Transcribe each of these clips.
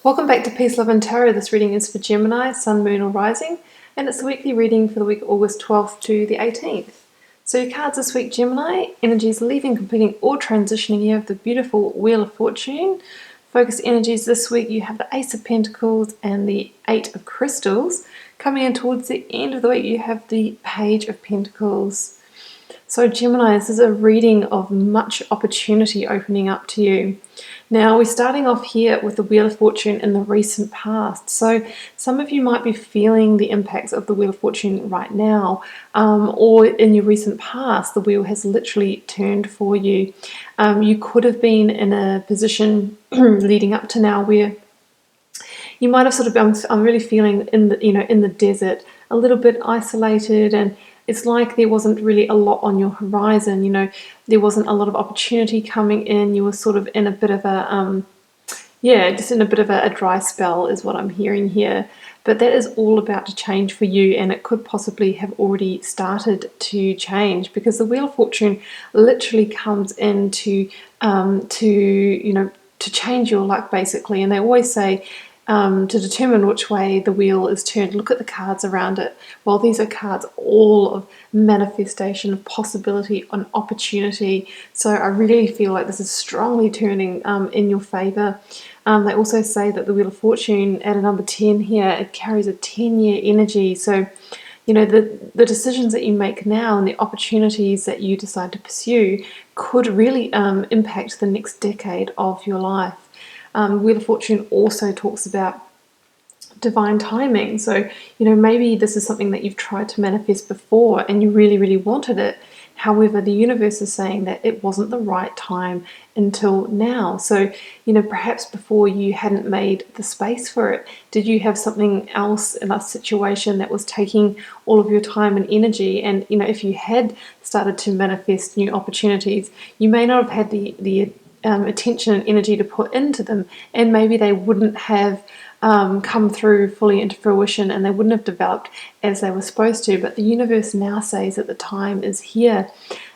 Welcome back to Peace, Love and Tarot. This reading is for Gemini, Sun, Moon or Rising, and it's the weekly reading for the week August 12th to the 18th. So your cards this week, Gemini, energies leaving, completing or transitioning. You have the beautiful Wheel of Fortune. Focus energies this week, you have the Ace of Pentacles and the Eight of Crystals. Coming in towards the end of the week, you have the Page of Pentacles. So Gemini, this is a reading of much opportunity opening up to you. Now we're starting off here with the Wheel of Fortune in the recent past. So some of you might be feeling the impacts of the Wheel of Fortune right now, or in your recent past, the wheel has literally turned for you. You could have been in a position leading up to now where you might have sort of been, I'm really feeling in the desert, a little bit isolated, and it's like there wasn't really a lot on your horizon. There wasn't a lot of opportunity coming in. You were sort of in a bit of a just in a bit of a dry spell is what I'm hearing here. But that is all about to change for you, and it could possibly have already started to change, because the Wheel of Fortune literally comes in to change your luck, basically. And they always say, to determine which way the wheel is turned, look at the cards around it. Well, these are cards all of manifestation, of possibility, and opportunity. So I really feel like this is strongly turning in your favor. They also say that the Wheel of Fortune at a number 10 here, it carries a 10-year energy. So the decisions that you make now and the opportunities that you decide to pursue could really impact the next decade of your life. Wheel of Fortune also talks about divine timing. So, maybe this is something that you've tried to manifest before and you really, really wanted it. However, the universe is saying that it wasn't the right time until now. So, perhaps before you hadn't made the space for it. Did you have something else in a situation that was taking all of your time and energy? And, if you had started to manifest new opportunities, you may not have had the attention and energy to put into them, and maybe they wouldn't have come through fully into fruition, and they wouldn't have developed as they were supposed to. But the universe now says that the time is here.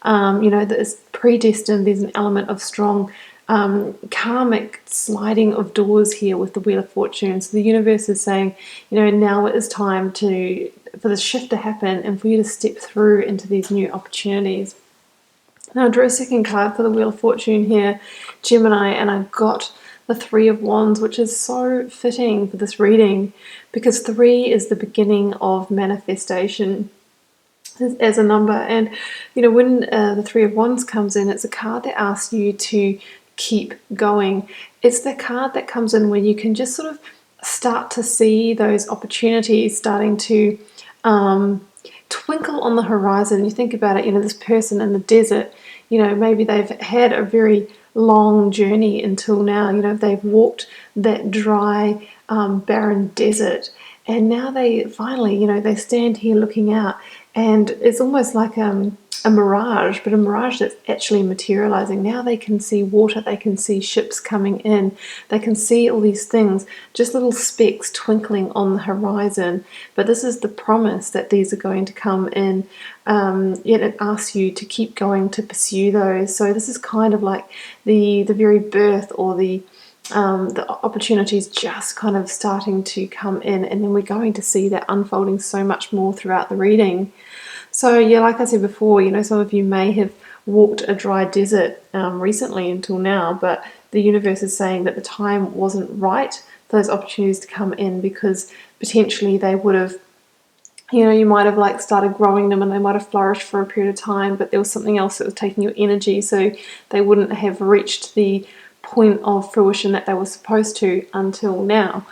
That it's predestined. There's an element of strong karmic sliding of doors here with the Wheel of Fortune. So the universe is saying, now it is time for the shift to happen and for you to step through into these new opportunities. Now, I drew a second card for the Wheel of Fortune here, Gemini, and I got the Three of Wands, which is so fitting for this reading, because 3 is the beginning of manifestation as a number. And, when the Three of Wands comes in, it's a card that asks you to keep going. It's the card that comes in when you can just sort of start to see those opportunities starting to twinkle on the horizon. You think about it, this person in the desert, maybe they've had a very long journey until now. They've walked that dry, barren desert, and now they finally, they stand here looking out, and it's almost like a mirage, but a mirage that's actually materializing. Now they can see water, they can see ships coming in, they can see all these things, just little specks twinkling on the horizon. But this is the promise that these are going to come in, yet it asks you to keep going to pursue those. So this is kind of like the very birth, or the opportunities just kind of starting to come in, and then we're going to see that unfolding so much more throughout the reading. So yeah, like I said before, some of you may have walked a dry desert recently until now, but the universe is saying that the time wasn't right for those opportunities to come in, because potentially they would have, you might have started growing them and they might have flourished for a period of time, but there was something else that was taking your energy, so they wouldn't have reached the point of fruition that they were supposed to until now.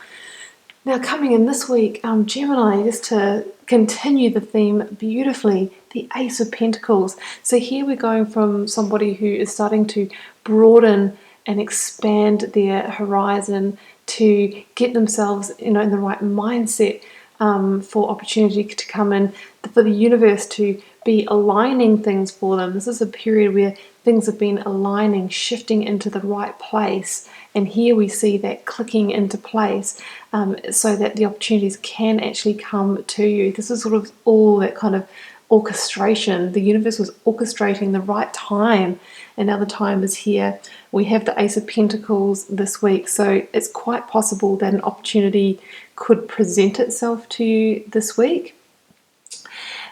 Now, coming in this week, Gemini, just to continue the theme beautifully, the Ace of Pentacles. So here we're going from somebody who is starting to broaden and expand their horizon to get themselves, in the right mindset for opportunity to come in, for the universe to be aligning things for them. This is a period where things have been aligning, shifting into the right place. And here we see that clicking into place, so that the opportunities can actually come to you. This is sort of all that kind of orchestration. The universe was orchestrating the right time, and now the time is here. We have the Ace of Pentacles this week, so it's quite possible that an opportunity could present itself to you this week.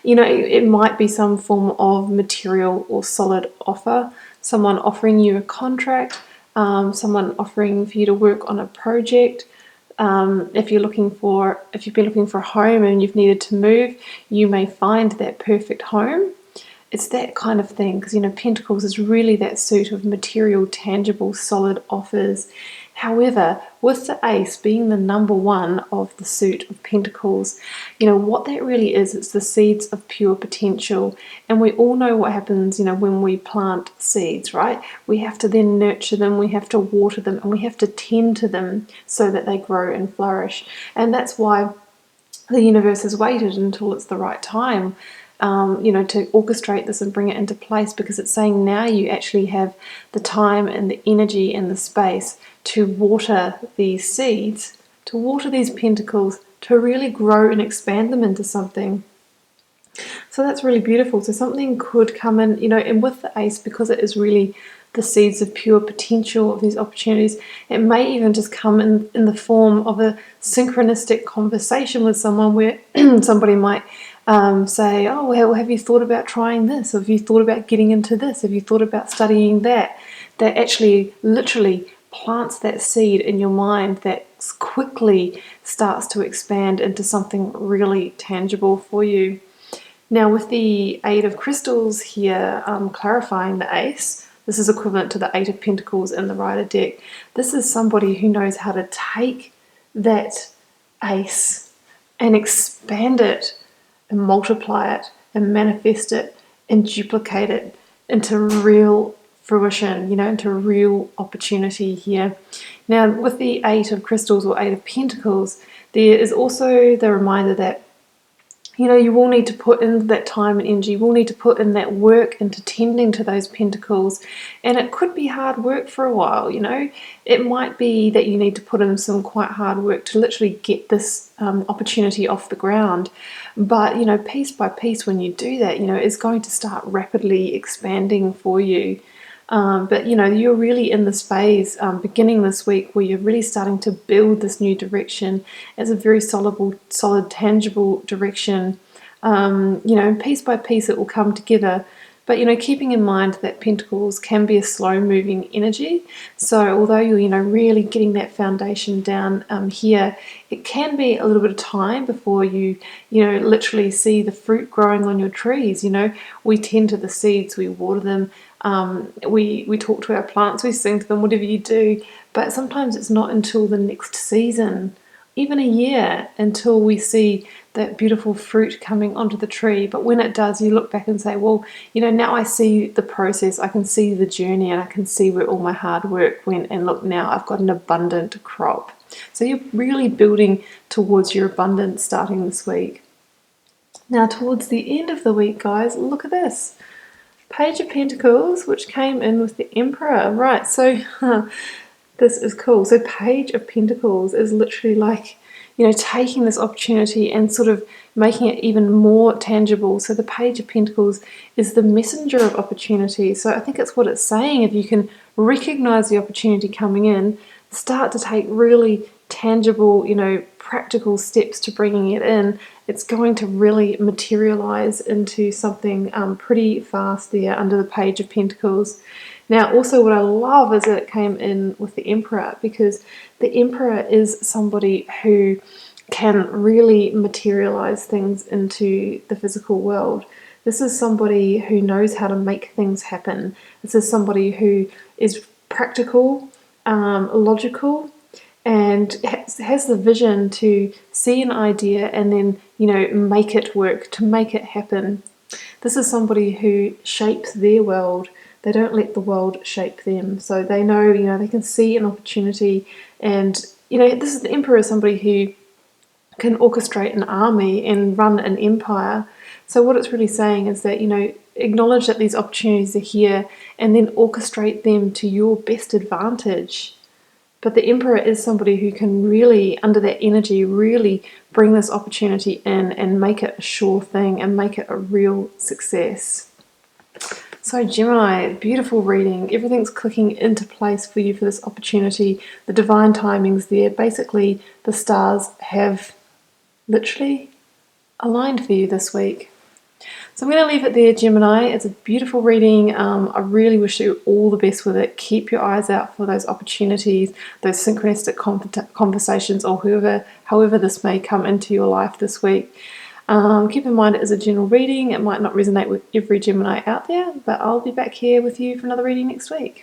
You know, it might be some form of material or solid offer, someone offering you a contract, someone offering for you to work on a project. If you've been looking for a home and you've needed to move, you may find that perfect home. It's that kind of thing, because, you know, Pentacles is really that suit of material, tangible, solid offers. However, with the Ace being the number one of the suit of Pentacles, you know, what that really is, it's the seeds of pure potential. And we all know what happens, you know, when we plant seeds, right? We have to then nurture them, we have to water them, and we have to tend to them so that they grow and flourish. And that's why the universe has waited until it's the right time, you know, to orchestrate this and bring it into place, because it's saying now you actually have the time and the energy and the space to water these seeds, to water these pentacles, to really grow and expand them into something. So that's really beautiful. So something could come in, you know, and with the Ace, because it is really the seeds of pure potential of these opportunities, it may even just come in the form of a synchronistic conversation with someone where somebody might say, oh, well, have you thought about trying this? Or have you thought about getting into this? Have you thought about studying that? That actually literally plants that seed in your mind that quickly starts to expand into something really tangible for you. Now, with the Eight of Crystals here, clarifying the Ace, this is equivalent to the Eight of Pentacles in the Rider deck. This is somebody who knows how to take that Ace and expand it and multiply it and manifest it and duplicate it into real fruition, you know, into real opportunity here. Now, with the Eight of Crystals or Eight of Pentacles, there is also the reminder that, you know, you will need to put in that time and energy, you will need to put in that work into tending to those pentacles, and it could be hard work for a while, you know. It might be that you need to put in some quite hard work to literally get this opportunity off the ground, but, you know, piece by piece, when you do that, you know, it's going to start rapidly expanding for you. But, you know, you're really in this phase beginning this week where you're really starting to build this new direction as a very solid, tangible direction. You know, piece by piece it will come together. But, you know, keeping in mind that Pentacles can be a slow-moving energy. So although you're, you know, really getting that foundation down here, it can be a little bit of time before you know, literally see the fruit growing on your trees. You know, we tend to the seeds, we water them, we talk to our plants, we sing to them, whatever you do. But sometimes it's not until the next season, even a year, until we see that beautiful fruit coming onto the tree. But when it does, you look back and say, well, you know, now I see the process, I can see the journey, and I can see where all my hard work went, and look, now I've got an abundant crop. So you're really building towards your abundance starting this week. Now, towards the end of the week, guys, look at this. Page of Pentacles, which came in with the Emperor. Right, so this is cool. So Page of Pentacles is literally like, you know, taking this opportunity and sort of making it even more tangible. So the Page of Pentacles is the messenger of opportunity. So I think it's what it's saying. If you can recognize the opportunity coming in, start to take really tangible, you know, practical steps to bringing it in, it's going to really materialize into something pretty fast there under the Page of Pentacles. Now, also what I love is that it came in with the Emperor, because the Emperor is somebody who can really materialize things into the physical world. This is somebody who knows how to make things happen. This is somebody who is practical, logical, and has the vision to see an idea and then, you know, make it work, to make it happen. This is somebody who shapes their world. They don't let the world shape them. So they know, you know, they can see an opportunity, and, you know, this is the Emperor, somebody who can orchestrate an army and run an empire. So what it's really saying is that, you know, acknowledge that these opportunities are here and then orchestrate them to your best advantage. But the Emperor is somebody who can really, under that energy, really bring this opportunity in and make it a sure thing and make it a real success. So Gemini, beautiful reading. Everything's clicking into place for you for this opportunity. The divine timing's there. Basically, the stars have literally aligned for you this week. So I'm going to leave it there, Gemini. It's a beautiful reading. I really wish you all the best with it. Keep your eyes out for those opportunities, those synchronistic conversations, or however this may come into your life this week. Keep in mind it is a general reading. It might not resonate with every Gemini out there, but I'll be back here with you for another reading next week.